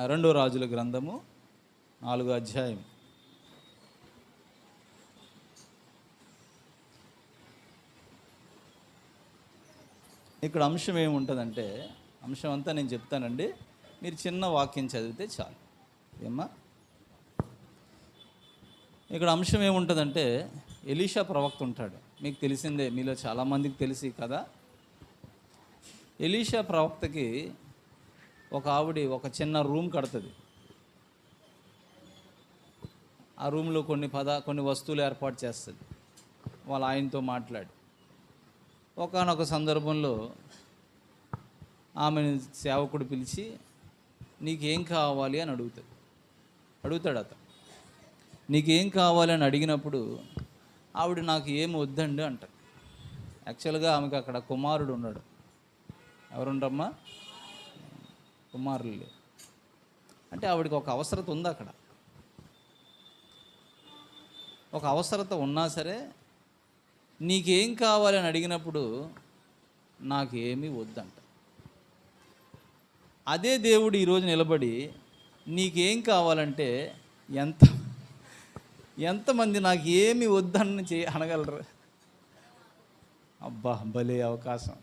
రెండో రాజుల గ్రంథము 4వ అధ్యాయం. ఇక్కడ అంశం ఏముంటుందంటే, అంశం అంతా నేను చెప్తానండి, మీరు చిన్న వాక్యం చదివితే చాలు. ఏమ్మా, ఇక్కడ అంశం ఏముంటుందంటే, ఎలీషా ప్రవక్త ఉంటాడు. మీకు తెలిసిందే, మీలో చాలామందికి తెలిసి కదా. ఎలీషా ప్రవక్తకి ఒక ఆవిడ ఒక చిన్న రూమ్ కడుతుంది. ఆ రూమ్లో కొన్ని వస్తువులు ఏర్పాటు చేస్తుంది. వాళ్ళ ఆయనతో మాట్లాడి ఒకానొక సందర్భంలో ఆమెను సేవకుడు పిలిచి, నీకేం కావాలి అని అడుగుతాడు అతను. నీకేం కావాలి అని అడిగినప్పుడు ఆవిడ నాకు ఏమి వద్దండి అంటారు. యాక్చువల్గా ఆమెకు అక్కడ కుమారుడు ఉన్నాడు. ఎవరుండమ్మా? కుమారులు లేరు. అంటే ఆవిడకి ఒక అవసరత ఉంది. అక్కడ ఒక అవసరత ఉన్నా సరే నీకేం కావాలని అడిగినప్పుడు నాకేమీ వద్దంట. అదే దేవుడు ఈరోజు నిలబడి నీకేం కావాలంటే ఎంతమంది నాకు ఏమి వద్దని అనగలరు? అబ్బా, భలే అవకాశం.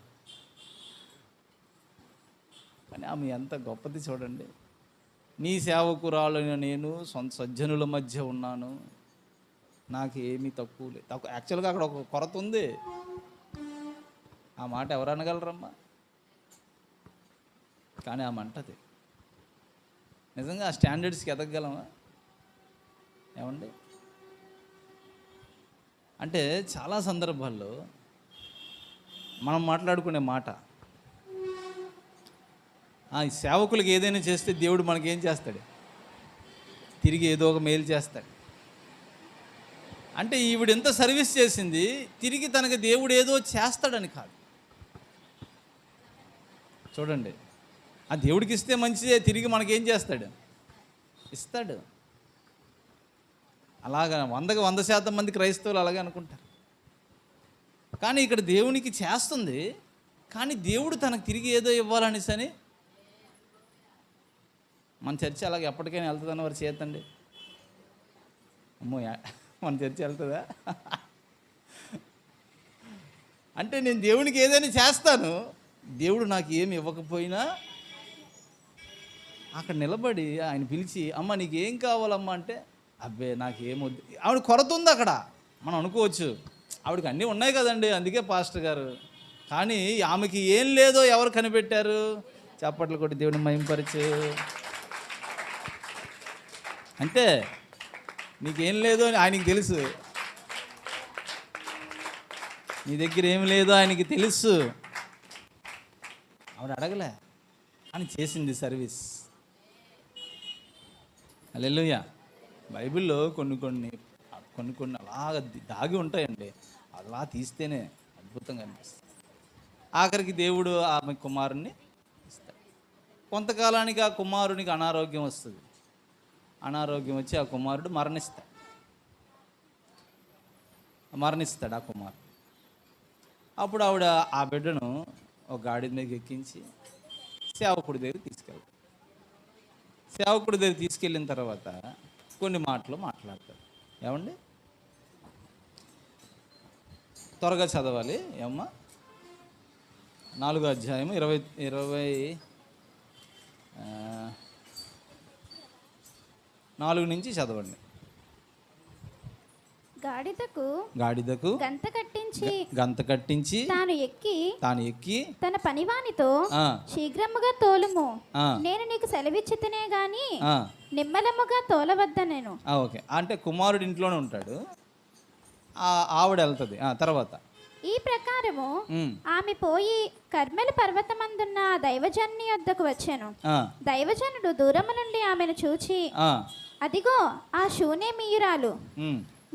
కానీ ఆమె ఎంత గొప్పది చూడండి. నీ సేవకురాలైన నేను సజ్జనుల మధ్య ఉన్నాను, నాకు ఏమీ తక్కువ లేదు. యాక్చువల్గా అక్కడ ఒక కొరత ఉంది. ఆ మాట ఎవరు అనగలరమ్మా? కానీ ఆమె అంటది. నిజంగా ఆ స్టాండర్డ్స్కి ఎదగగలమా? ఏమండి? అంటే చాలా సందర్భాల్లో మనం మాట్లాడుకునే మాట, ఈ సేవకులకు ఏదైనా చేస్తే దేవుడు మనకేం చేస్తాడు? తిరిగి ఏదో ఒక మేలు చేస్తాడు. అంటే ఈవిడ ఎంత సర్వీస్ చేసింది, తిరిగి తనకు దేవుడు ఏదో చేస్తాడని కాదు. చూడండి, ఆ దేవుడికి ఇస్తే మంచిదే, తిరిగి మనకేం చేస్తాడు? ఇస్తాడు. అలాగా 100% మంది క్రైస్తవులు అలాగే అనుకుంటారు. కానీ ఇక్కడ దేవునికి చేస్తుంది, కానీ దేవుడు తనకు తిరిగి ఏదో ఇవ్వాలనేసని. మన చర్చ అలాగే ఎప్పటికైనా వెళ్తుందని వారు చేతండి. అమ్మో, మన చర్చ వెళ్తుందా? అంటే నేను దేవునికి ఏదైనా చేస్తాను, దేవుడు నాకు ఏమి ఇవ్వకపోయినా అక్కడ నిలబడి ఆయన పిలిచి, అమ్మ నీకు ఏం కావాలమ్మా అంటే, అబ్బే నాకేమొద్దు. ఆవిడ కొరత ఉంది అక్కడ. మనం అనుకోవచ్చు ఆవిడకి అన్నీ ఉన్నాయి కదండి, అందుకే పాస్టర్ గారు. కానీ ఆమెకి ఏం లేదో ఎవరు కనిపెట్టారు? చప్పట్లు కొట్టి దేవుడిని మహిమపరచు. అంటే నీకేం లేదో అని ఆయనకి తెలుసు, నీ దగ్గర ఏం లేదో ఆయనకి తెలుసు. ఆవిడ అడగలే, అని చేసింది సర్వీస్. హల్లెలూయా. బైబిల్లో కొన్ని అలాగ దాగి ఉంటాయండి. అలా తీస్తేనే అద్భుతంగా అనిపిస్తుంది. ఆఖరికి దేవుడు ఆమె కుమారుణ్ణి ఇస్తాడు. కొంతకాలానికి ఆ కుమారునికి అనారోగ్యం వస్తుంది. అనారోగ్యం వచ్చి ఆ కుమారుడు మరణిస్తాడు ఆ కుమారుడు. అప్పుడు ఆవిడ ఆ బిడ్డను ఒక గాడి మీద ఎక్కించి సేవకుడి దగ్గర తీసుకెళ్తాడు. సేవకుడి దగ్గర తీసుకెళ్ళిన తర్వాత కొన్ని మాటలు మాట్లాడతాడు. ఏమండి, త్వరగా చదవాలి. ఏమ్మా, 4వ అధ్యాయం 24 నుంచి చదవండి. గాడిదకు గంత కట్టించి తాను ఎక్కి తన పనివానితో శీఘ్రముగా తోలుము, నేను నీకు సెలవిచ్చితేనే గాని నిమ్మలముగా తోలవద్దనేను. ఓకే, అంటే కుమారుడు ఇంట్లోనే ఉంటాడు, ఆవిడ వెళ్తుంది. తర్వాత ఈ ప్రకారము ఆమె పోయి కర్మెలు పర్వతమందున్న దైవజనుని యొద్దకు వచ్చాను. దైవజనుడు దూరము నుండి ఆమెను చూచి, అదిగో ఆ శూనేమీయురాలు,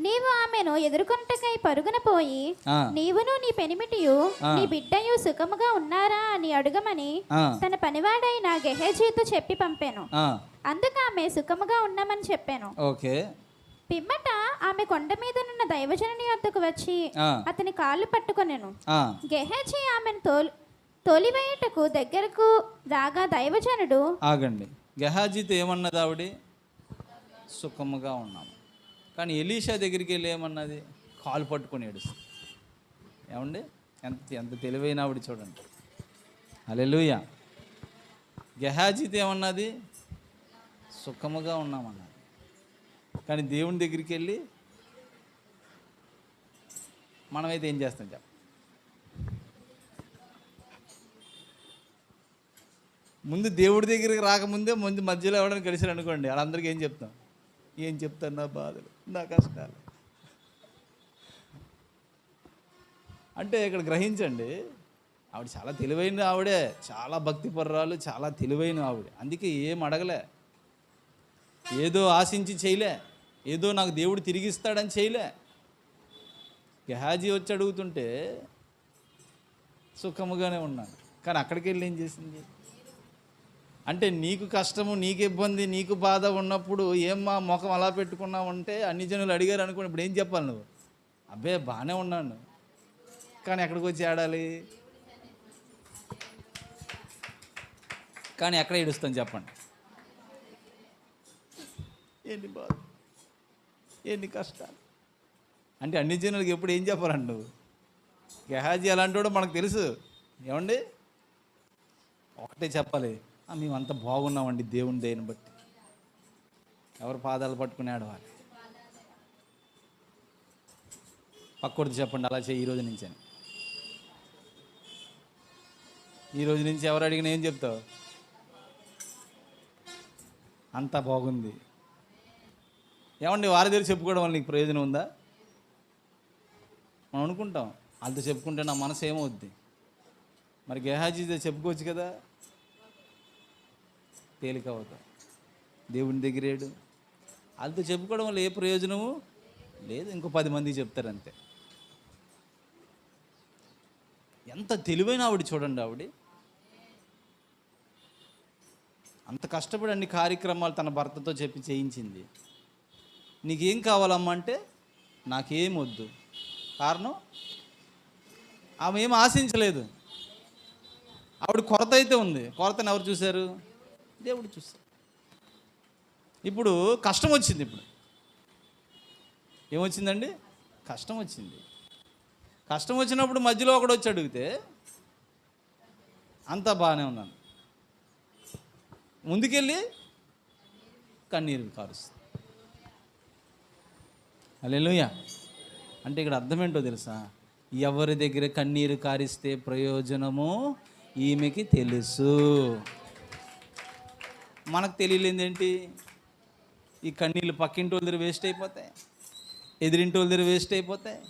నీవు ఆమెను ఎదుర్కొంటకై పరుగున పోయి నీవును నీ పెనిమిటియు నీ బిడ్డయు సుఖముగా ఉన్నారా అని అడుగమని తన పనివాడైన గెహజీతో చెప్పి పంపాను. అందుకు ఆమె సుఖముగా ఉన్నామని చెప్పాను. పిమ్మట ఆమె కొండ మీద నున్న దైవజనుని వద్దకు వచ్చి అతని కాళ్ళు పట్టుకొనెను. గెహజీ ఆమెను తోలివేయుటకు దగ్గరకు రాగా దైవజనుడు, ఆగండి, గెహాజీతో ఏమన్నది ఆవిడ? సుఖముగా ఉన్నాము. కానీ ఎలీషా దగ్గరికి వెళ్ళి ఏమన్నది? కాలు పట్టుకొని ఏడుస్తుంది. ఏమండి, ఎంత ఎంత తెలివైన ఆవిడ చూడండి. హల్లెలూయా. గెహాజీతో ఏమన్నది? సుఖముగా ఉన్నామన్నది. కానీ దేవుని దగ్గరికి వెళ్ళి మనమైతే ఏం చేస్తాం చెప్ప? ముందు దేవుడి దగ్గరికి రాకముందే ముందు మధ్యలో ఎవడని కలిసారు అనుకోండి, వాళ్ళందరికీ ఏం చెప్తాం? ఏం చెప్తాను, నా బాధలు, నా కష్టాలు. అంటే ఇక్కడ గ్రహించండి, ఆవిడ చాలా తెలివైన ఆవిడే, చాలా భక్తిపర్రాలు, చాలా తెలివైన ఆవిడ. అందుకే ఏం అడగలే, ఏదో ఆశించి చేయలే, ఏదో నాకు దేవుడు తిరిగిస్తాడని చేయలే. గెహాజీ వచ్చి అడుగుతుంటే సుఖముగానే ఉన్నాను. కానీ అక్కడికి వెళ్ళి ఏం చేసింది? అంటే నీకు కష్టము, నీకు ఇబ్బంది, నీకు బాధ ఉన్నప్పుడు ఏమ్మా ముఖం అలా పెట్టుకున్నావు అంటే అన్ని జనులు అడిగారు అనుకోండి, ఇప్పుడు ఏం చెప్పాలి నువ్వు? అబ్బే బాగానే ఉన్నాను. కానీ ఎక్కడికి వచ్చి ఆడాలి? కానీ ఎక్కడ ఏడుస్తాను చెప్పండి? ఎన్ని బాధ, ఎన్ని కష్టాలు. అంటే అన్ని జనులకి ఎప్పుడు ఏం చెప్పాలండి నువ్వు? గెహాజీ అలాంటి వాడు మనకు తెలుసు. ఏమండి, ఒకటే చెప్పాలి, మేమంతా బాగున్నామండి దేవుని దయని బట్టి. ఎవరు పాదాలు పట్టుకుని ఆడవాలి? పక్కడికి చెప్పండి అలా చేయి. ఈరోజు నుంచి అని, ఈరోజు నుంచి ఎవరు అడిగినా ఏం చెప్తావు? అంతా బాగుంది. ఏమండి, వారి దగ్గర చెప్పుకోవడం వల్ల నీకు ప్రయోజనం ఉందా? మనం అనుకుంటాం వాళ్ళతో చెప్పుకుంటే నా మనసు ఏమవుద్ది. మరి గెహాజీతో చెప్పుకోవచ్చు కదా, తేలిక అవుతాం. దేవుని దగ్గరేడు వాళ్ళతో చెప్పుకోవడం వల్ల ఏ ప్రయోజనము లేదు. ఇంకో 10 మందికి చెప్తారు అంతే. ఎంత తెలివైన ఆవిడ చూడండి. ఆవిడ అంత కష్టపడి అన్ని కార్యక్రమాలు తన భర్తతో చెప్పి చేయించింది. నీకేం కావాలమ్మా అంటే నాకేం వద్దు. కారణం, ఆమె ఏం ఆశించలేదు. ఆవిడ కొరత అయితే ఉంది. కొరతను ఎవరు చూశారు? దేవుడు చూశారు. ఇప్పుడు కష్టం వచ్చింది. ఇప్పుడు ఏమొచ్చిందండి? కష్టం వచ్చింది. కష్టం వచ్చినప్పుడు మధ్యలో ఒకడు వచ్చి అడిగితే అంతా బాగానే ఉన్నాను, ముందుకెళ్ళి కన్నీరు కారుస్తుంది. హల్లెలూయా. అంటే ఇక్కడ అర్థం ఏంటో తెలుసా? ఎవరి దగ్గర కన్నీరు కారిస్తే ప్రయోజనము ఈమెకి తెలుసు. మనకు తెలియలేదేంటి? ఈ కన్నీళ్ళు పక్కింటి వాళ్ళ దగ్గర వేస్ట్ అయిపోతాయి, ఎదిరింటి వాళ్ళ దగ్గర వేస్ట్ అయిపోతాయి,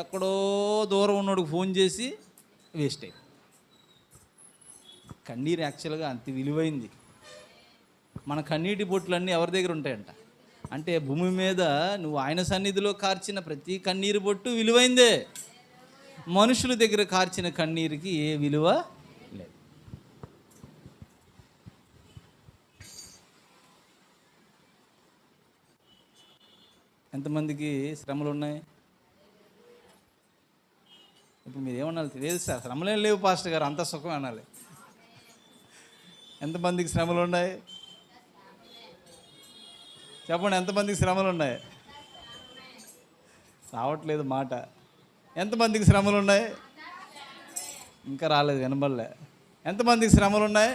ఎక్కడో దూరం ఉన్నోడికి ఫోన్ చేసి వేస్ట్ అయిపోతాయి. కన్నీరు యాక్చువల్గా అంత విలువైంది. మన కన్నీటి బొట్లన్నీ ఎవరి దగ్గర ఉంటాయంట అంటే భూమి మీద నువ్వు ఆయన సన్నిధిలో కార్చిన ప్రతి కన్నీరు బొట్టు విలువైందే. మనుషుల దగ్గర కార్చిన కన్నీరుకి ఏ విలువ లేదు. ఎంతమందికి శ్రమలు ఉన్నాయి? ఇప్పుడు మీరు ఏమన్నా లేదు సార్, శ్రమలేం లేవు పాస్టర్ గారు, అంత సుఖం అనాలి. ఎంతమందికి శ్రమలు ఉన్నాయి చెప్పండి? ఎంతమందికి శ్రమలు ఉన్నాయి? రావట్లేదు మాట. ఎంతమందికి శ్రమలు ఉన్నాయి? ఇంకా రాలేదు, వినబడలే. ఎంతమందికి శ్రమలు ఉన్నాయి?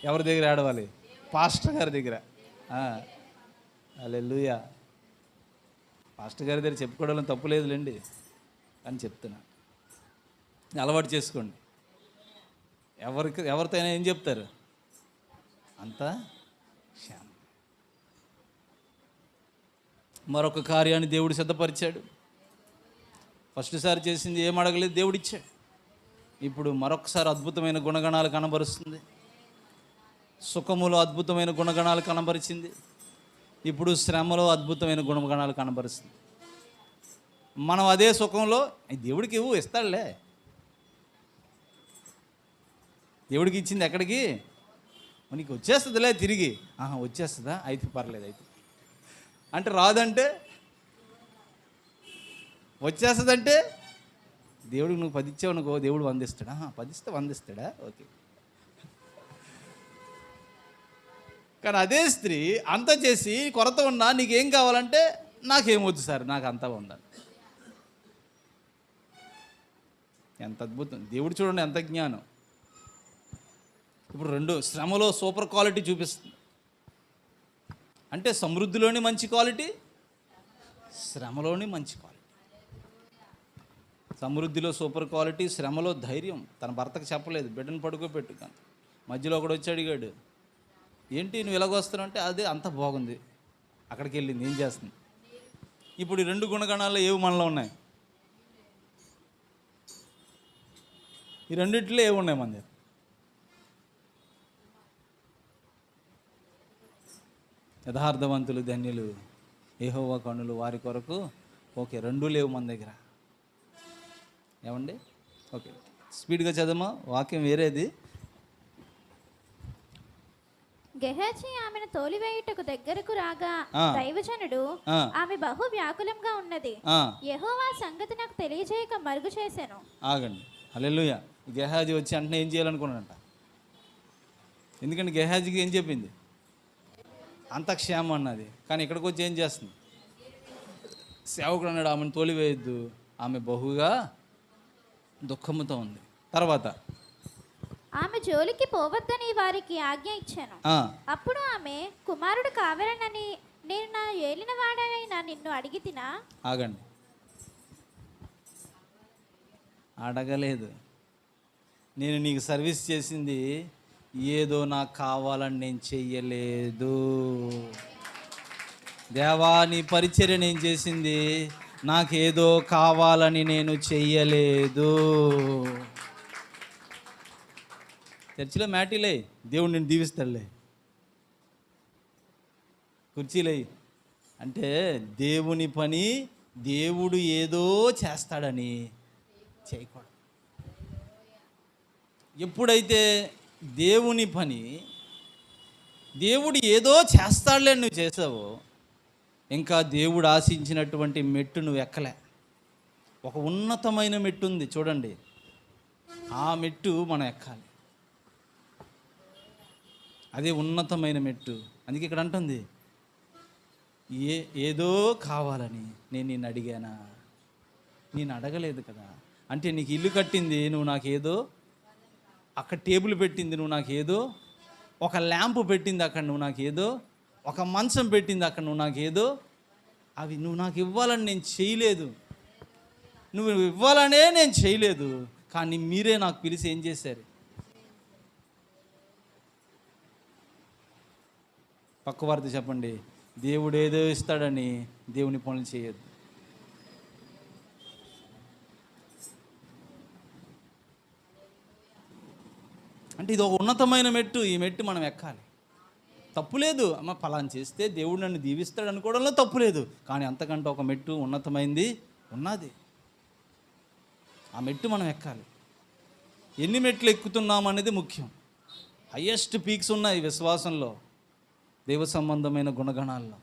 ఎవరి దగ్గర ఆడవాలి? పాస్టర్ గారి దగ్గర. హల్లెలూయా. పాస్టర్ గారి దగ్గర చెప్పుకోవడం తప్పు లేదులేండి, అని చెప్తున్నా. అలవాటు చేసుకోండి. ఎవరితో అయినా ఏం చెప్తారు? అంతా క్షేమం. మరొక కార్యాన్ని దేవుడు సిద్ధపరిచాడు. ఫస్ట్ సారి చేసింది ఏం అడగలేదు, దేవుడిచ్చాడు. ఇప్పుడు మరొకసారి అద్భుతమైన గుణగణాలు కనబరుస్తుంది. సుఖములో అద్భుతమైన గుణగణాలు కనబరిచింది. ఇప్పుడు శ్రమలో అద్భుతమైన గుణగణాలు కనబరుస్తుంది. మనం అదే సుఖంలో దేవుడికి ఇస్తాడులే. దేవుడికి ఇచ్చింది ఎక్కడికి? నీకు వచ్చేస్తుందిలే తిరిగి. వచ్చేస్తుందా? అయితే పర్లేదు. అయితే అంటే రాదంటే వచ్చేస్తుందంటే దేవుడికి నువ్వు 10 ఇచ్చావు అనుకో, దేవుడు 100 ఇస్తాడా? 10 ఇస్తే 100 ఇస్తాడా? ఓకే. కానీ అదే స్త్రీ అంత చేసి కొరత ఉన్నా నీకేం కావాలంటే నాకేమొద్దు సార్, నాకు అంతా ఉండాలి. ఎంత అద్భుతం! దేవుడు చూడండి ఎంత జ్ఞానం. ఇప్పుడు రెండు శ్రమలో సూపర్ క్వాలిటీ చూపిస్తుంది. అంటే సమృద్ధిలోని మంచి క్వాలిటీ, శ్రమలోని మంచి క్వాలిటీ. సమృద్ధిలో సూపర్ క్వాలిటీ, శ్రమలో ధైర్యం. తన భర్తకు చెప్పలేదు, బిడ్డను పడుకోబెట్టు. కానీ మధ్యలో ఒకడు వచ్చి అడిగాడు, ఏంటి నువ్వు ఇలాగొస్తున్నావు అంటే, అదే అంత బాగుంది, అక్కడికి వెళ్ళింది, ఏం చేస్తుంది. ఇప్పుడు ఈ రెండు గుణగణాల్లో ఏవి మనలో ఉన్నాయి? ఈ రెండిట్లో ఏవి ఉన్నాయి మన దగ్గర? యథార్థవంతులు ధన్యులు, యెహోవా కన్నులు వారి కొరకు. ఓకే, రెండూ లేవు మన దగ్గర. ఏమండి? ఓకే, స్పీడ్గా చదవమా, వాక్యం వేరేది. గెహజీ ఆమెను తోలివేయుటకు దగ్గరకు రాగా దైవజనుడు, ఆమె బహు వ్యాకులంగా ఉన్నది, యెహోవా సంగతి నాకు తెలియజేయక మరుగు చేశాను. ఆగండి, హల్లెలూయా. గెహాజీ వచ్చి అంటే ఏం చేయాలనుకున్నాడంట? ఎందుకంటే గెహాజీకి ఏం చెప్పింది? అంత క్షేమం అన్నది. కానీ ఇక్కడికి వచ్చి ఏం చేస్తుంది? సేవకుడు అన్నాడు, ఆమెను తోలివేయద్దు, ఆమె బహుగా దుఃఖముతో ఉంది. తర్వాత ఆమె జోలికి పోవద్దని వారికి ఆజ్ఞ ఇచ్చాను. అప్పుడు ఆమె, కుమారుడు కావాలనని నేను నా ఏలిన వాడైనా నిన్ను అడిగి తినా? ఆగండి, అడగలేదు. నేను నీకు సర్వీస్ చేసింది ఏదో నాకు కావాలని నేను చెయ్యలేదు. దేవా, నీ పరిచర్య నేను చేసింది నాకేదో కావాలని నేను చెయ్యలేదు. చర్చిలో మ్యాటీలే, దేవుడు నేను దీవిస్తాడులే. కుర్చీలే అంటే దేవుని పని దేవుడు ఏదో చేస్తాడని చేయకూడదు. ఎప్పుడైతే దేవుని పని దేవుడు ఏదో చేస్తాడులే నువ్వు చేసావో, ఇంకా దేవుడు ఆశించినటువంటి మెట్టు నువ్వు ఎక్కలే. ఒక ఉన్నతమైన మెట్టు ఉంది చూడండి, ఆ మెట్టు మనం ఎక్కాలి. అదే ఉన్నతమైన మెట్టు. అందుకే ఇక్కడ అంటుంది, ఏదో కావాలని నేను నిన్ను అడిగానా? నేను అడగలేదు కదా. అంటే నీకు ఇల్లు కట్టింది నువ్వు నాకేదో, అక్కడ టేబుల్ పెట్టింది నువ్వు నాకేదో, ఒక ల్యాంపు పెట్టింది అక్కడ నువ్వు నాకేదో, ఒక మంచం పెట్టింది అక్కడ నువ్వు నాకేదో, అవి నువ్వు నాకు ఇవ్వాలని నేను చేయలేదు. నువ్వు ఇవ్వాలనే నేను చేయలేదు. కానీ మీరే నాకు పిలిచి ఏం చేశారు? పక్క వారితో చెప్పండి, దేవుడు ఏదో ఇస్తాడని దేవుని పనులు చేయొద్దు. అంటే ఇది ఒక ఉన్నతమైన మెట్టు. ఈ మెట్టు మనం ఎక్కాలి. తప్పులేదు, అమ్మ ఫలానా చేస్తే దేవుడు నన్ను దీవిస్తాడు అనుకోవడంలో తప్పులేదు. కానీ అంతకంటే ఒక మెట్టు ఉన్నతమైంది ఉన్నది. ఆ మెట్టు మనం ఎక్కాలి. ఎన్ని మెట్లు ఎక్కుతున్నాం అనేది ముఖ్యం. హయ్యెస్ట్ పీక్స్ ఉన్నాయి విశ్వాసంలో, దైవ సంబంధమైన గుణగణాల్లో.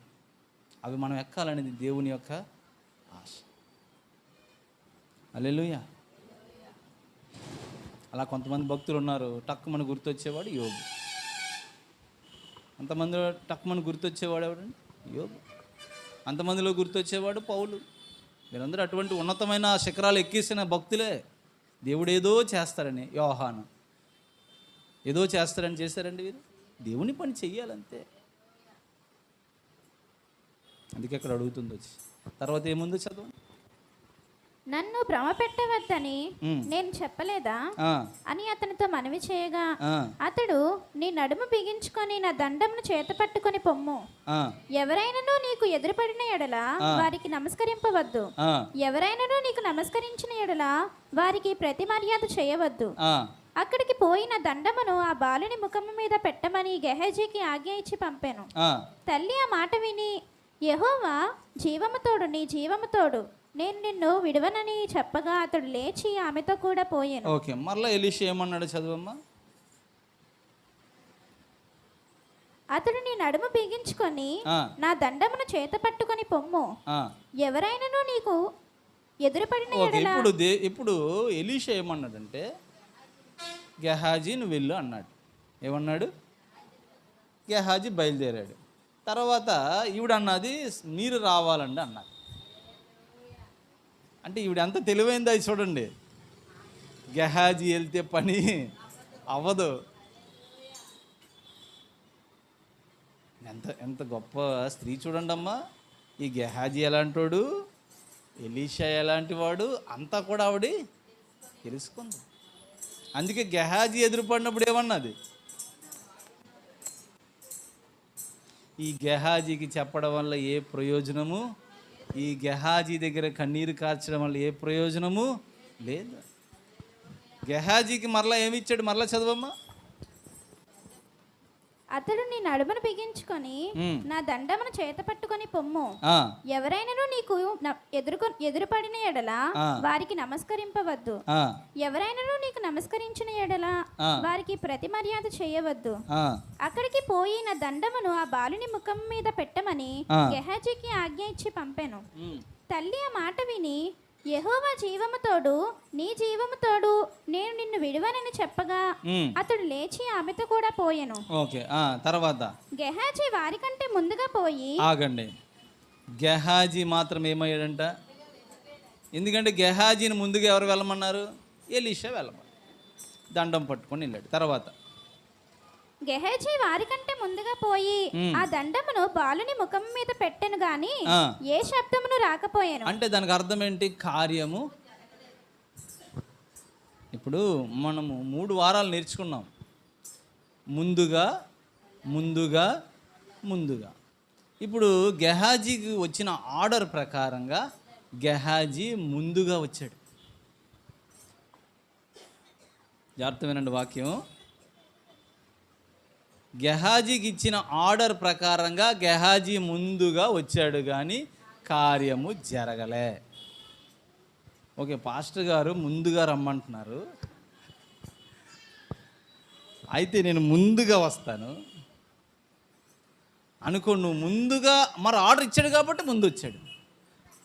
అవి మనం ఎక్కాలనేది దేవుని యొక్క ఆశ. హల్లెలూయా. అలా కొంతమంది భక్తులు ఉన్నారు, టక్కుమని గుర్తొచ్చేవాడు యోబు. అంతమందిలో టక్కుమని గుర్తొచ్చేవాడు ఎవడండి? యోబు. అంతమందిలో గుర్తొచ్చేవాడు పౌలు. వీరందరూ అటువంటి ఉన్నతమైన శిఖరాలు ఎక్కేసిన భక్తులే. దేవుడు ఏదో చేస్తారని, యోహాను ఏదో చేస్తారని చేశారండి వీరు. దేవుని పని చెయ్యాలంతే. అందుకే అక్కడ అడుగుతుంది వచ్చి. తర్వాత ఏముందో చదువు. నన్ను భ్రమ పెట్టవద్దని నేను చెప్పలేదా అని అతనితో మనవి చేయగా, అతడు, నీ నడుము బిగించుకొని నా దండమును చేత పట్టుకొని పొమ్ము. ఎవరైనాను నీకు ఎదురుపడిన ఎడల వారికి నమస్కరింపవద్దు. ఎవరైనాను నీకు నమస్కరించిన ఎడల వారికి ప్రతి మర్యాద చేయవద్దు. అక్కడికి పోయిన దండమును ఆ బాలుని ముఖము మీద పెట్టమని గెహజీకి ఆజ్ఞ ఇచ్చి పంపాను. తల్లి ఆ మాట విని, యెహోవా జీవముతోడు, నీ జీవముతోడు, నేను నిన్ను విడవనని చెప్పగా అతడు లేచి ఆమెతో కూడా పోయాను. ఓకే, మరలా ఎలీషా ఏమన్నాడు చదువమ్మా. అతడు నీ నడుము బిగించుకొని నా దండమును చేత పట్టుకొని పొమ్ము. ఎవరైనాను నీకు ఎదురుపడిన ఎడల. ఇప్పుడు ఎలీషా ఏమన్నాడంటే, గెహాజీ నువ్వు వెళ్ళు అన్నాడు. ఏమన్నాడు? గెహాజీ బయలుదేరాడు. తర్వాత ఈవిడ అన్నది మీరు రావాలండి అన్నది. అంటే ఈవిడ ఎంత తెలివైందో అది చూడండి. గెహాజీ వెళ్తే పని అవ్వదు. ఎంత ఎంత గొప్ప స్త్రీ చూడండి అమ్మా. ఈ గెహాజీ ఎలాంటోడు, ఎలీషా ఎలాంటి వాడు అంతా కూడా ఆవిడ తెలుసుకుంది. అందుకే గెహాజీ ఎదురుపడినప్పుడు ఏమన్నది, ఈ గెహాజీకి చెప్పడం వల్ల ఏ ప్రయోజనము, ఈ గెహాజీ దగ్గర కన్నీరు కార్చడం వల్ల ఏ ప్రయోజనము లేదు. గెహాజీకి మరలా ఏమి ఇచ్చాడు, మరలా చదవమ్మా. అతడు నీ నడుమును బిగించుకొని నా దండమును చేత పట్టుకొని పొమ్ము. ఎవరైనాను నీకు ఎదురుపడిన ఎడల వారికి నమస్కరింపవద్దు. ఎవరైనాను నీకు నమస్కరించిన ఎడల వారికి ప్రతి మర్యాద చేయవద్దు. అక్కడికి పోయి నా దండమును ఆ బాలుని ముఖం మీద పెట్టమని గెహాజీకి ఆజ్ఞ ఇచ్చి పంపాను. తల్లి ఆ మాట విని, యెహోవా జీవము తోడు, నీ జీవము తోడు, నేను నిన్ను విడువనని చెప్పగా అతడు లేచి ఆమెతో కూడా పోయెను. ఓకే, తర్వాత గెహాజీ వారికంటే ముందుగా పోయి, ఆగండి, గెహాజీ మాత్రం ఏమయ్యాడంట? ఎందుకంటే గెహాజీని ముందుగా ఎవరు వెళ్ళమన్నారు? ఎలీషా వెళ్ళమన్నారు. దండం పట్టుకొని వెళ్ళాడు. తర్వాత గెహాజీ వారికంటే ముందుగా పోయి ఆ దండమును బాలుని ముఖం మీద పెట్టెను గాని ఏ శబ్దమును రాకపోయాను. అంటే దానికి అర్థం ఏంటి? కార్యము. ఇప్పుడు మనము 3 వారాలు నేర్చుకున్నాం. ముందుగా ముందుగా ముందుగా. ఇప్పుడు గెహాజీకి వచ్చిన ఆర్డర్ ప్రకారంగా గెహాజీ ముందుగా వచ్చాడు. జాగ్రత్త వినండి వాక్యం. గెహాజీకి ఇచ్చిన ఆర్డర్ ప్రకారంగా గెహాజీ ముందుగా వచ్చాడు, కానీ కార్యము జరగలే. ఓకే, పాస్టర్ గారు ముందుగా రమ్మంటున్నారు, అయితే నేను ముందుగా వస్తాను అనుకో. నువ్వు ముందుగా మరి ఆర్డర్ ఇచ్చాడు కాబట్టి ముందు వచ్చాడు,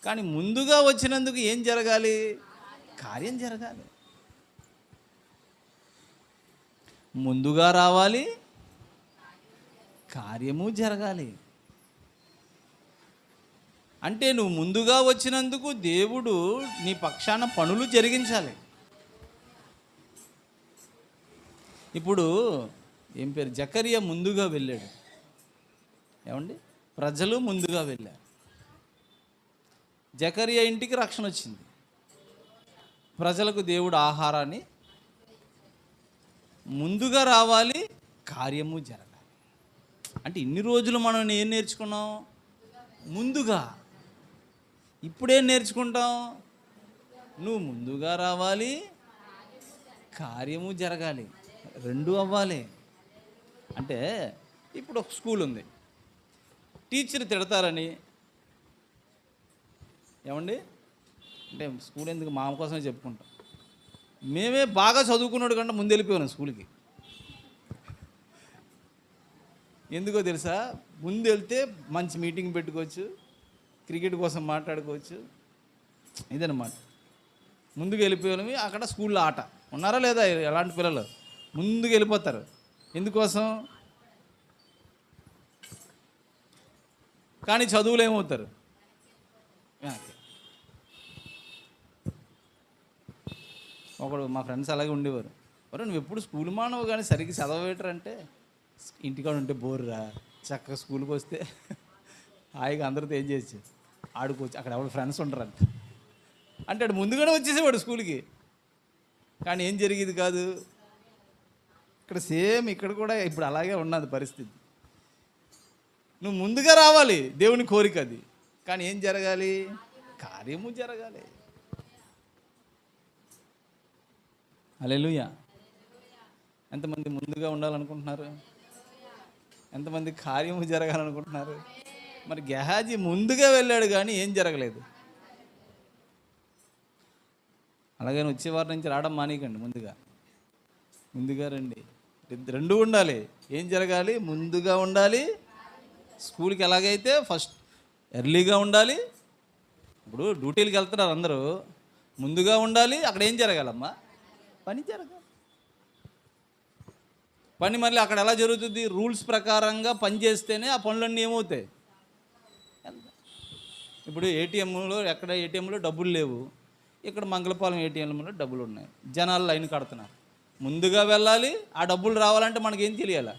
కానీ ముందుగా వచ్చినందుకు ఏం జరగాలి? కార్యం జరగాలి. ముందుగా రావాలి, కార్యము జరగాలి. అంటే నువ్వు ముందుగా వచ్చినందుకు దేవుడు నీ పక్షాన పనులు జరిగించాలి. ఇప్పుడు ఏం పేరు, జకరియా ముందుగా వెళ్ళాడు. ఏమండి, ప్రజలు ముందుగా వెళ్ళారు. జకరియా ఇంటికి రక్షణ వచ్చింది. ప్రజలకు దేవుడు ఆహారాన్ని ముందుగా రావాలి, కార్యము జరగాలి. అంటే ఇన్ని రోజులు మనం ఏం నేర్చుకున్నాం? ముందుగా. ఇప్పుడేం నేర్చుకుంటాం? నువ్వు ముందుగా రావాలి, కార్యము జరగాలి, రెండు అవ్వాలి. అంటే ఇప్పుడు ఒక స్కూల్ ఉంది, టీచర్ తిడతారని ఏమండి, అంటే స్కూల్ ఎందుకు మా కోసమే చెప్పుకుంటాం. మేమే బాగా చదువుకున్నాడు కంటే ముందు వెళ్ళిపోయాను స్కూల్కి. ఎందుకో తెలుసా? ముందు వెళ్తే మంచి మీటింగ్ పెట్టుకోవచ్చు, క్రికెట్ కోసం మాట్లాడుకోవచ్చు. ఇదన్నమాట. ముందుకు వెళ్ళిపోయాము. అక్కడ స్కూల్లో ఆట ఉన్నారా లేదా? ఎలాంటి పిల్లలు ముందుకు వెళ్ళిపోతారు. ఎందుకోసం? కానీ చదువులు ఏమవుతారు? ఒకడు మా ఫ్రెండ్స్ అలాగే ఉండేవారు. మరి నువ్వు ఎప్పుడు స్కూల్ మానవు కానీ సరిగ్గా చదవవేటరంటే, ఇంటికాడ ఉంటే బోర్రా, చక్కగా స్కూల్కి వస్తే హాయిగా అందరితో ఏం చేయొచ్చు, ఆడుకోవచ్చు, అక్కడ ఎవరు ఫ్రెండ్స్ ఉంటారంట. అంటే అటు ముందుగానే వచ్చేసేవాడు స్కూల్కి. కానీ ఏం జరిగేది కాదు. ఇక్కడ సేమ్ ఇక్కడ కూడా ఇప్పుడు అలాగే ఉన్నది పరిస్థితి. నువ్వు ముందుగా రావాలి, దేవుని కోరిక అది. కానీ ఏం జరగాలి? కార్యము జరగాలి. హల్లెలూయా. ఎంతమంది ముందుగా ఉండాలనుకుంటున్నారు? ఎంతమంది కార్యము జరగాలనుకుంటున్నారు? మరి గెహాజీ ముందుగా వెళ్ళాడు కానీ ఏం జరగలేదు. అలాగని వచ్చే వారి నుంచి రావడం మానేయకండి. ముందుగా రండి. రెండు ఉండాలి. ఏం జరగాలి? ముందుగా ఉండాలి. స్కూల్కి ఎలాగైతే ఫస్ట్ ఎర్లీగా ఉండాలి. ఇప్పుడు డ్యూటీలకు వెళ్తున్నారు అందరూ, ముందుగా ఉండాలి. అక్కడ ఏం జరగాలమ్మా? పని జరగాలి. పని మళ్ళీ అక్కడ ఎలా జరుగుతుంది? రూల్స్ ప్రకారంగా పని చేస్తేనే ఆ పనులన్నీ ఏమవుతాయి. ఇప్పుడు ఎక్కడ ఏటీఎంలో డబ్బులు లేవు, ఇక్కడ మంగళపాలెం ఏటీఎంలో డబ్బులు ఉన్నాయి. జనాలు లైన్ కడుతున్నారు. ముందుగా వెళ్ళాలి, ఆ డబ్బులు రావాలంటే మనకేం తెలియాలి?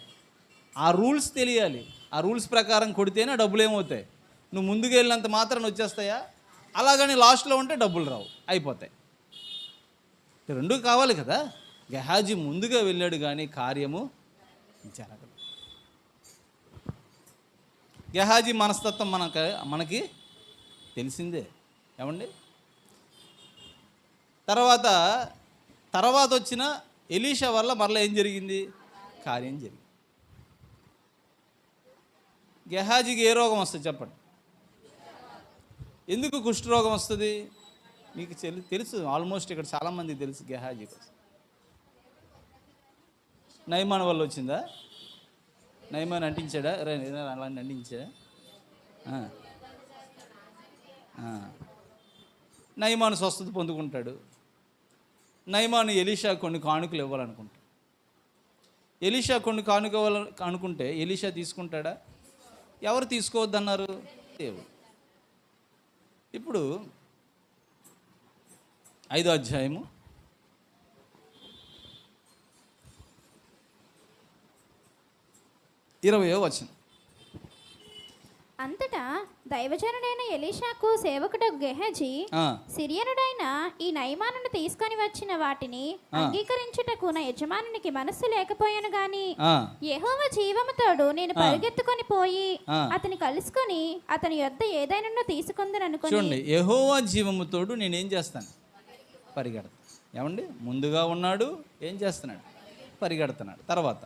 ఆ రూల్స్ తెలియాలి. ఆ రూల్స్ ప్రకారం కొడితేనే ఆ డబ్బులు ఏమవుతాయి. నువ్వు ముందుకు వెళ్ళినంత మాత్రాన్ని వచ్చేస్తాయా? అలాగని లాస్ట్లో ఉంటే డబ్బులు రావు, అయిపోతాయి. రెండు కావాలి కదా. గెహాజీ ముందుగా వెళ్ళాడు కానీ కార్యము జరగదు. గెహాజీ మనస్తత్వం మనకి తెలిసిందే ఏమండి. తర్వాత వచ్చిన ఎలీషా వల్ల మరలా ఏం జరిగింది? కార్యం జరిగింది. గెహాజీకి ఏ రోగం వస్తుంది చెప్పండి? ఎందుకు కుష్ఠరోగం వస్తుంది? మీకు తెలుసు, ఆల్మోస్ట్ ఇక్కడ చాలామందికి తెలుసు. గెహాజీకి నయమాన్ వల్ల వచ్చిందా? నయమాన్ అంటించాడా? అలా అంటించాడా? నయమాను స్వస్థత పొందుకుంటాడు. నయమాను ఎలీషా కొన్ని కానుకలు ఇవ్వాలనుకుంటాడు. ఎలీషా కొన్ని కానుక అనుకుంటే ఎలీషా తీసుకుంటాడా? ఎవరు తీసుకోవద్దన్నారు? దేవుడు. ఇప్పుడు 5వ అధ్యాయము 20వ వచనం. అంతటా దైవజనుడైన ఎలీషాకు సేవకుడు గెహజీ, సిరియనుడైన ఈ నయమానును తీసుకొని వచ్చిన వాటిని అంగీకరించుటకు నా యజమానునికి మనస్సు లేకపోయాను గాని యెహోవా జీవముతోడు నేను పరిగెత్తుకొని పోయి అతని కలుసుకొని అతని యొద్ద ఏదైనా తీసుకుందని అనుకుని. చూడండి, యెహోవా జీవముతోడు నేనేం చేస్తాను? పరిగెడతాను. ఏమండి, ముందుగా ఉన్నాడు, ఏం చేస్తున్నాడు? పరిగెడుతున్నాడు. తర్వాత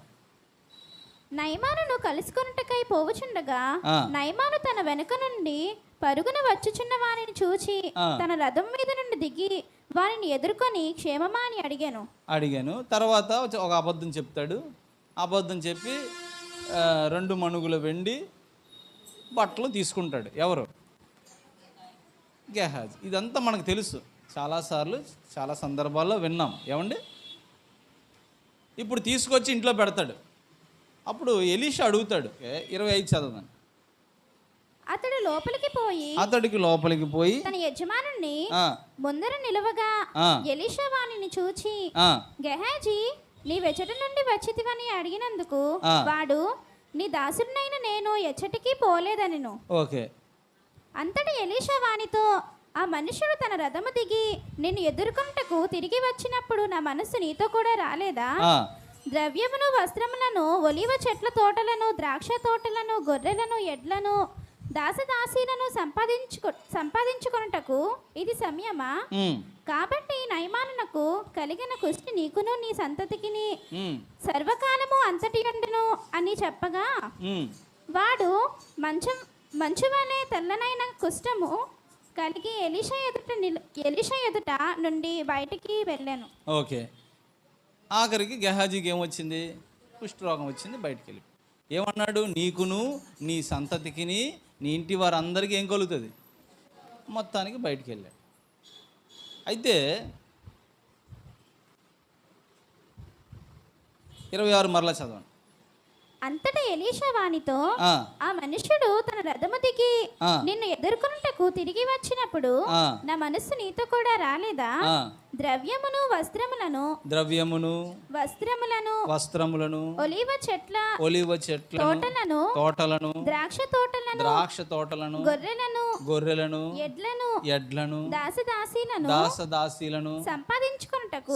నయమానును కలుసుకొనుటకై పోవుచుండగా నయమాను తన వెనుక నుండి పరుగున వచ్చుచున్న వారిని చూచి తన రథం మీద నుండి దిగి వారిని ఎదుర్కొని క్షేమమా అని అడిగాను. తర్వాత ఒక అబద్ధం చెప్తాడు. అబద్ధం చెప్పి 2 మణుగుల వెండి బట్టలు తీసుకుంటాడు. ఎవరు? గెహాజీ. ఇదంతా మనకు తెలుసు, చాలాసార్లు చాలా సందర్భాల్లో విన్నాం. ఏమండి, ఇప్పుడు తీసుకొచ్చి ఇంట్లో పెడతాడు. అప్పుడు ఎలీషా అడుగుతాడు. 25 చదవండి. అతడికి లోపలికి పోయి తన యజమానుని ముందర నిలవగా ఎలీషా వానిని చూచి గెహాజీ నీ వెచ్చట నుండి వచ్చితివని అడిగినందుకు వాడు నీ దాసుడినైన నేను ఎచ్చటికి పోలేదనెను. ఓకే. అంతటి ఎలీషా వానితో ఆ మనుషుడు తన రథము దిగి నిన్ను ఎదుర్కొంటకు తిరిగి వచ్చినప్పుడు నా మనస్సు నీతో కూడా రాలేదా? ద్రవ్యమును వస్త్రములను ఒలివ చెట్ల తోటలను ద్రాక్ష తోటలను గొర్రెలను ఎడ్లను దాసదాసీలను సంపాదించుకొనుటకు ఇది సమయమా? కాబట్టి నయమానునకు కలిగిన కుష్టి నీకును నీ సంతతికిని సర్వకాలము అంతటి ఉండును అని చెప్పగా వాడు మంచు వలె తెల్లనైన కుష్టము కలిగి ఎలీషా ఎదుట నుండి బయటికి వెళ్ళాను. ఓకే. ఆఖరికి గెహాజీకి ఏమొచ్చింది? కుష్ఠరోగం వచ్చింది, బయటికి వెళ్ళి. ఏమన్నాడు? నీకును నీ సంతతికిని నీ ఇంటి వారందరికీ ఏం కలుగుతుంది? మొత్తానికి బయటికి వెళ్ళాడు. అయితే 26 మరలా చదవండి. అంతటా ఎలీషా వానితో ఆ మనుషుడు తన రథము దిగి నిన్ను ఎదుర్కొనుటకు తిరిగి వచ్చినప్పుడు నా మనస్సు నీతో కూడా రాలేదా? ద్రవ్యమును వస్త్రములను ఒలివ చెట్ల తోటలను ద్రాక్ష తోటలను గొర్రెలను ఎడ్లను దాసదాసీలను సంపాదించుకొనుటకు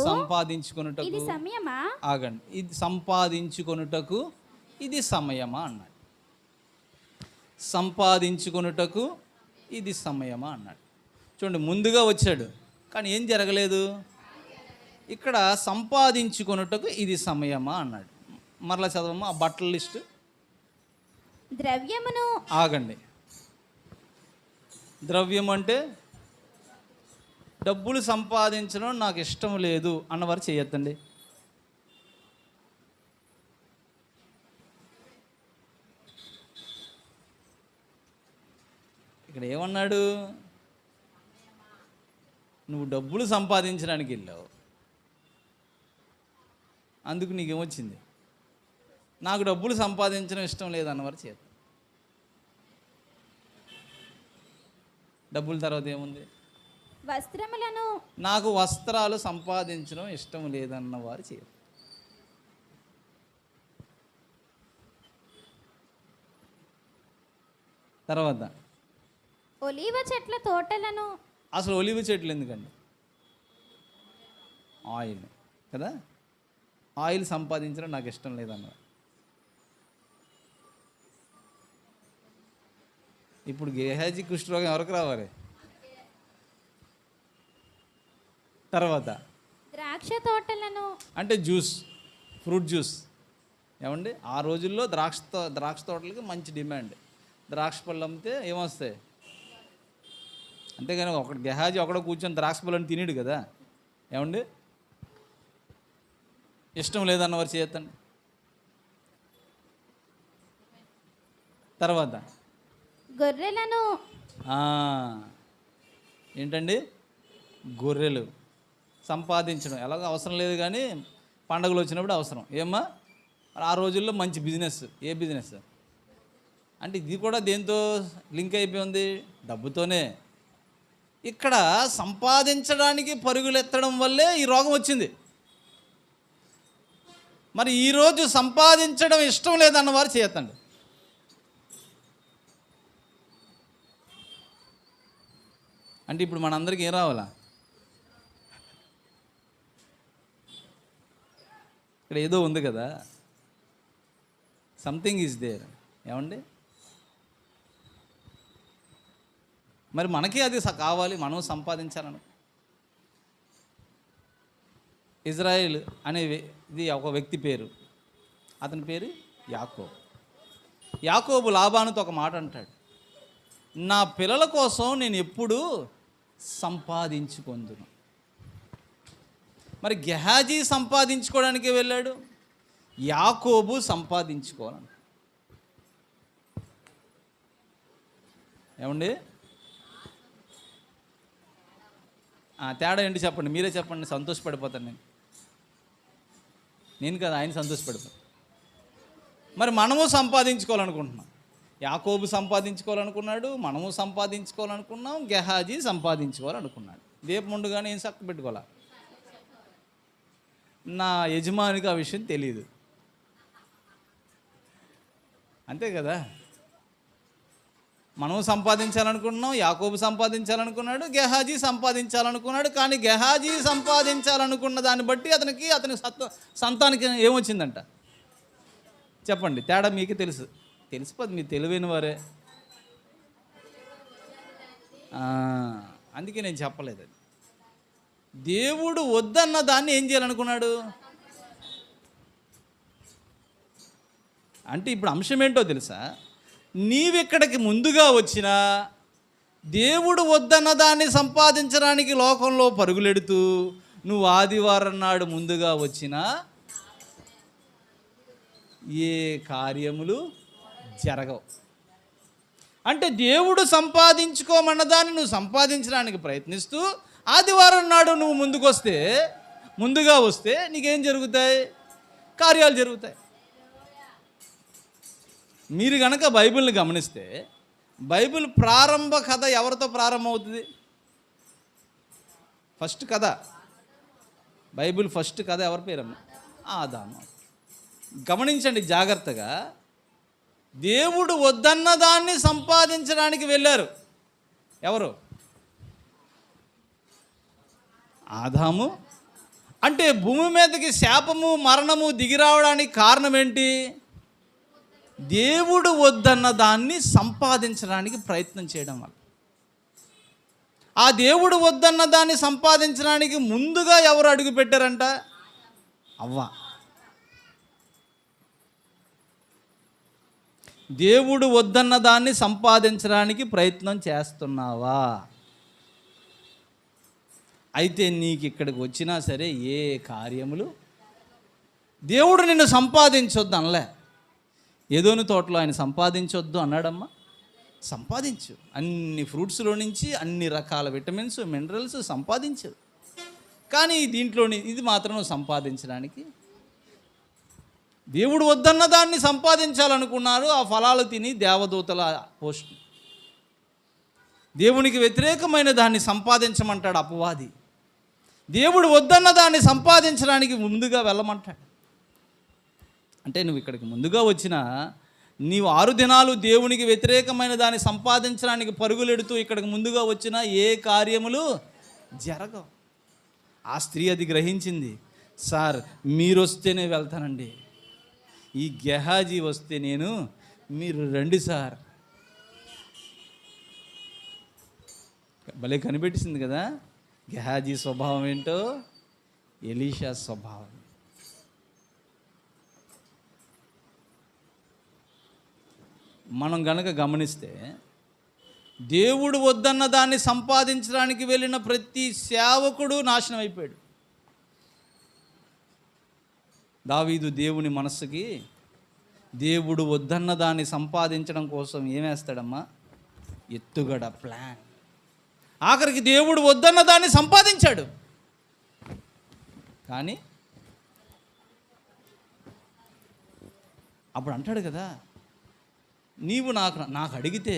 ఇది సమయమా? ఆగండి. ఇది సంపాదించుకొనుటకు ఇది సమయమా అన్నాడు. సంపాదించుకొనుటకు ఇది సమయమా అన్నాడు. చూడండి, ముందుగా వచ్చాడు కానీ ఏం జరగలేదు. ఇక్కడ సంపాదించుకొనుటకు ఇది సమయమా అన్నాడు. మరలా చదవమ్మా ఆ బట్టల లిస్టు. ద్రవ్యమును ఆగండి. ద్రవ్యం అంటే డబ్బులు సంపాదించడం నాకు ఇష్టం లేదు అన్నవారు చేయొద్దండి. ఇక్కడ ఏమన్నాడు? నువ్వు డబ్బులు సంపాదించడానికి వెళ్ళావు, అందుకు నీకేమొచ్చింది? నాకు డబ్బులు సంపాదించడం ఇష్టం లేదన్నవారు చేత. డబ్బుల తర్వాత ఏముంది? వస్త్రములను, నాకు వస్త్రాలు సంపాదించడం ఇష్టం లేదన్నవారు చేత. తర్వాత ఒలీవ చెట్ల తోటలను. అసలు ఒలివ చెట్లు ఎందుకండి? ఆయిల్ కదా, ఆయిల్ సంపాదించడం నాకు ఇష్టం లేదన్న. ఇప్పుడు గేహాజీ కుష్ఠరోగం ఎవరికి రావాలి? తర్వాత ద్రాక్ష తోటలను, అంటే జ్యూస్, ఫ్రూట్ జ్యూస్. ఏమండి, ఆ రోజుల్లో ద్రాక్ష తోటలకి మంచి డిమాండ్. ద్రాక్ష పళ్ళు అమ్మితే ఏమొస్తాయి? అంతేగాని ఒకటి గెహాజీ ఒకడ కూర్చొని ద్రాక్ష పళ్ళని తినేడు కదా. ఏమండి, ఇష్టం లేదన్నవారు చేయొద్దండి. తర్వాత గొర్రెలను. ఏంటండి? గొర్రెలు సంపాదించడం ఎలాగో అవసరం లేదు, కానీ పండుగలు వచ్చినప్పుడు అవసరం. ఏమ్మా, ఆ రోజుల్లో మంచి బిజినెస్. ఏ బిజినెస్ అంటే ఇది కూడా దేంతో లింక్ అయిపోయి ఉంది? డబ్బుతోనే. ఇక్కడ సంపాదించడానికి పరుగులు ఎత్తడం వల్లే ఈ రోగం వచ్చింది. మరి ఈరోజు సంపాదించడం ఇష్టం లేదన్నవారు చేయొద్దండి. అంటే ఇప్పుడు మనందరికీ ఏం రావాలా? ఇక్కడ ఏదో ఉంది కదా, సంథింగ్ ఈజ్ దేర్. ఏమండి, మరి మనకి అది కావాలి, మనం సంపాదించాలను. ఇజ్రాయిల్ అనే ఇది ఒక వ్యక్తి పేరు. అతని పేరు యాకోబు. యాకోబు లాబానుతో ఒక మాట అంటాడు, నా పిల్లల కోసం నేను ఎప్పుడూ సంపాదించుకొందును. మరి గెహాజీ సంపాదించుకోవడానికి వెళ్ళాడు, యాకోబు సంపాదించుకోవాలని. ఏమండి, తేడా ఏంటి చెప్పండి, మీరే చెప్పండి. సంతోషపడిపోతాను నేను కదా, ఆయన సంతోషపడిపోతాను. మరి మనము సంపాదించుకోవాలనుకుంటున్నాం. యాకోబు సంపాదించుకోవాలనుకున్నాడు, మనము సంపాదించుకోవాలనుకున్నాం, గెహాజీ సంపాదించుకోవాలనుకున్నాడు. దీపముండుగానే ఏం చక్క పెట్టుకోవాలా? నా యజమానికి ఆ విషయం తెలియదు, అంతే కదా. మనం సంపాదించాలనుకుంటున్నాం, యాకోబు సంపాదించాలనుకున్నాడు, గెహాజీ సంపాదించాలనుకున్నాడు. కానీ గెహాజీ సంపాదించాలనుకున్న దాన్ని బట్టి అతని సంతానికి ఏమొచ్చిందంట చెప్పండి. తేడా మీకు తెలిసిపోద్ది, మీరు తెలివైన వారే. అందుకే నేను చెప్పలేదు. అది దేవుడు వద్దన్న దాన్ని ఏం చేయాలనుకున్నాడు అంటే, ఇప్పుడు అంశం ఏంటో తెలుసా? నీవిక్కడికి ముందుగా వచ్చినా దేవుడు వద్దన్న దాన్ని సంపాదించడానికి లోకంలో పరుగులెడుతూ, నువ్వు ఆదివారం నాడు ముందుగా వచ్చినా ఏ కార్యములు జరగవు. అంటే దేవుడు సంపాదించుకోమన్న దాన్ని నువ్వు సంపాదించడానికి ప్రయత్నిస్తూ ఆదివారం నాడు నువ్వు ముందుగా వస్తే నీకేం జరుగుతాయి? కార్యాలు జరుగుతాయి. మీరు కనుక బైబిల్ని గమనిస్తే, బైబిల్ ప్రారంభ కథ ఎవరితో ప్రారంభమవుతుంది? ఫస్ట్ కథ, బైబిల్ ఫస్ట్ కథ ఎవరి పేరమ్మ? ఆదాము. గమనించండి జాగ్రత్తగా. దేవుడు వద్దన్న దాన్ని సంపాదించడానికి వెళ్ళారు. ఎవరు? ఆదాము. అంటే భూమి మీదకి శాపము, మరణము దిగిరావడానికి కారణం ఏంటి? దేవుడు వద్దన్న దాన్ని సంపాదించడానికి ప్రయత్నం చేయడం వల్ల. ఆ దేవుడు వద్దన్న దాన్ని సంపాదించడానికి ముందుగా ఎవరు అడుగు పెట్టారంట? అవ్వ. దేవుడు వద్దన్న దాన్ని సంపాదించడానికి ప్రయత్నం చేస్తున్నావా? అయితే నీకు ఇక్కడికి వచ్చినా సరే ఏ కార్యములు దేవుడు నిన్ను సంపాదించొద్దు అనలే. ఏదోని తోటలో ఆయన సంపాదించొద్దు అన్నాడమ్మా. సంపాదించు, అన్ని ఫ్రూట్స్లో నుంచి అన్ని రకాల విటమిన్స్, మినరల్స్ సంపాదించు. కానీ దీంట్లోని ఇది మాత్రం సంపాదించడానికి దేవుడు వద్దన్న దాన్ని సంపాదించాలనుకున్నారు. ఆ ఫలాలు తిని దేవదూతల పోషణ. దేవునికి వ్యతిరేకమైన దాన్ని సంపాదించమంటాడు అపవాది. దేవుడు వద్దన్న దాన్ని సంపాదించడానికి ముందుగా వెళ్ళమంటాడు. అంటే నువ్వు ఇక్కడికి ముందుగా వచ్చినా, నీవు 6 దినాలు దేవునికి వ్యతిరేకమైన దాన్ని సంపాదించడానికి పరుగులెడుతూ ఇక్కడికి ముందుగా వచ్చినా ఏ కార్యములు జరగవు. ఆ స్త్రీ అది గ్రహించింది. సార్ మీరు వస్తేనే వెళ్తానండి, ఈ గెహాజీ వస్తే మీరు రండి సార్. భలే కనిపెట్టింది కదా. గెహాజీ స్వభావం ఏంటో, ఎలీషా స్వభావం. మనం గనక గమనిస్తే దేవుడు వద్దన్న దాన్ని సంపాదించడానికి వెళ్ళిన ప్రతి సేవకుడు నాశనం అయిపోయాడు. దావీదు దేవుని మనస్సుకి దేవుడు వద్దన్న దాన్ని సంపాదించడం కోసం ఏమేస్తాడమ్మా? ఎత్తుగడ, ప్లాన్. ఆఖరికి దేవుడు వద్దన్న దాన్ని సంపాదించాడు. కానీ అప్పుడు అంటాడు కదా, నీవు నాకు అడిగితే,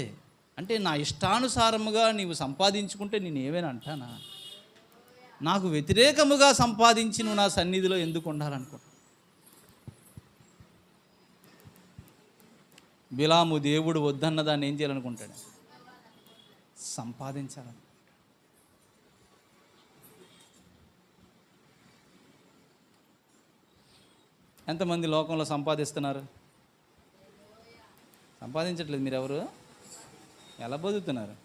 అంటే నా ఇష్టానుసారముగా నీవు సంపాదించుకుంటే నేను ఏమైనా అంటానా? నాకు వ్యతిరేకముగా సంపాదించి నువ్వు నా సన్నిధిలో ఎందుకు ఉండాలనుకో. బిలాము దేవుడు వద్దన్న దాన్ని ఏం చేయాలనుకుంటాడు? సంపాదించాలని. ఎంతమంది లోకంలో సంపాదిస్తున్నారు? సంపాదించట్లేదు. మీరెవరు? ఎలా బతుకుతున్నారు?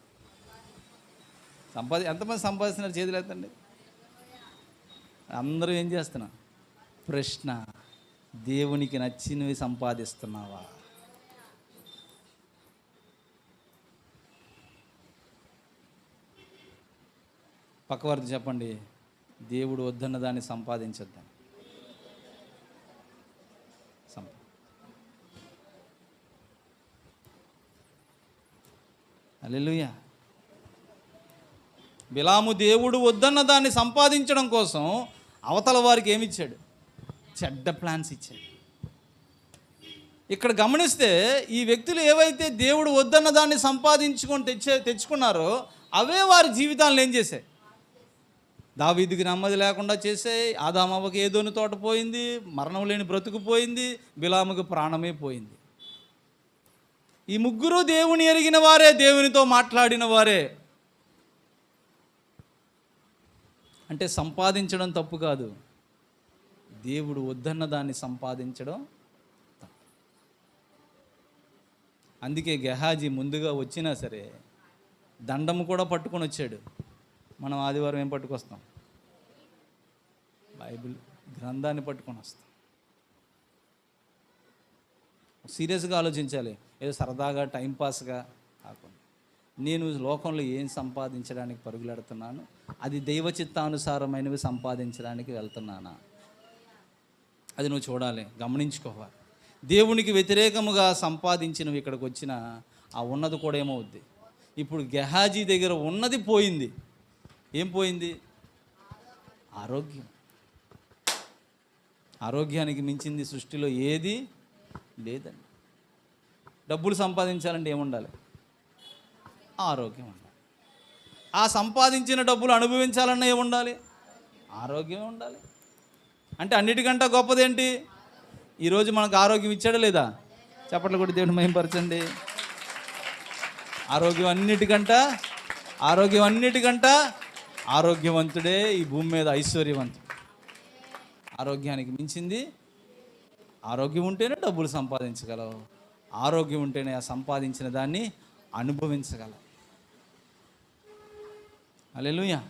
ఎంతమంది సంపాదిస్తున్నారు? చేతులు ఎత్తండి. అందరూ ఏం చేస్తున్నారు? ప్రశ్న, దేవునికి నచ్చినవి సంపాదిస్తున్నావా? పక్కవారితో చెప్పండి, దేవుడు వద్దన్న దాన్ని సంపాదించొద్దని. హల్లెలూయా. బిలాము దేవుడు వద్దన్న దాన్ని సంపాదించడం కోసం అవతల వారికి ఏమిచ్చాడు? చెడ్డ ప్లాన్స్ ఇచ్చాడు. ఇక్కడ గమనిస్తే ఈ వ్యక్తులు ఏవైతే దేవుడు వద్దన్న దాన్ని సంపాదించుకొని తెచ్చుకున్నారో అవే వారి జీవితాలను ఏం చేశాయి? దావీదుకి నెమ్మది లేకుండా చేసాయి. ఆదామవ్వకి ఏదోని తోట పోయింది, మరణం లేని బ్రతుకు పోయింది, బిలాముకి ప్రాణమే పోయింది. ఈ ముగ్గురు దేవుని ఎరిగిన వారే, దేవునితో మాట్లాడిన వారే. అంటే సంపాదించడం తప్పు కాదు, దేవుడు వద్దన్న దాన్ని సంపాదించడం తప్పు. అందుకే గెహాజీ ముందుగా వచ్చినా సరే దండము కూడా పట్టుకొని వచ్చాడు. మనం ఆదివారం ఏం పట్టుకొస్తాం? బైబిల్ గ్రంథాన్ని పట్టుకొని వస్తాం. సీరియస్గా ఆలోచించాలి. ఏదో సరదాగా టైంపాస్గా కాకుండా, నేను లోకంలో ఏం సంపాదించడానికి పరుగులెడుతున్నాను, అది దైవ చిత్తానుసారమైనవి సంపాదించడానికి వెళ్తున్నానా? అది నువ్వు చూడాలి, గమనించుకోవాలి. దేవునికి వ్యతిరేకముగా సంపాదించినవి ఇక్కడికి వచ్చిన ఆ ఉన్నది కూడా ఏమవుద్ది? ఇప్పుడు గెహాజీ దగ్గర ఉన్నది పోయింది. ఏం పోయింది? ఆరోగ్యం. ఆరోగ్యానికి మించింది సృష్టిలో ఏది లేదండి. డబ్బులు సంపాదించాలంటే ఏముండాలి? ఆరోగ్యం ఉండాలి. ఆ సంపాదించిన డబ్బులు అనుభవించాలన్నా ఏముండాలి? ఆరోగ్యమే ఉండాలి. అంటే అన్నిటికంటే గొప్పదేంటి? ఈరోజు మనకు ఆరోగ్యం ఇచ్చాడా లేదా? చప్పట్లు కొట్టి దేవుని మహిమపరచండి. ఆరోగ్యం అన్నిటికంట ఆరోగ్యవంతుడే ఈ భూమి మీద ఐశ్వర్యవంతుడు. ఆరోగ్యానికి మించింది. ఆరోగ్యం ఉంటేనే డబ్బులు సంపాదించగలవు, ఆరోగ్యం ఉంటేనే ఆ సంపాదించిన దాన్ని అనుభవించగలవు. హల్లెలూయా.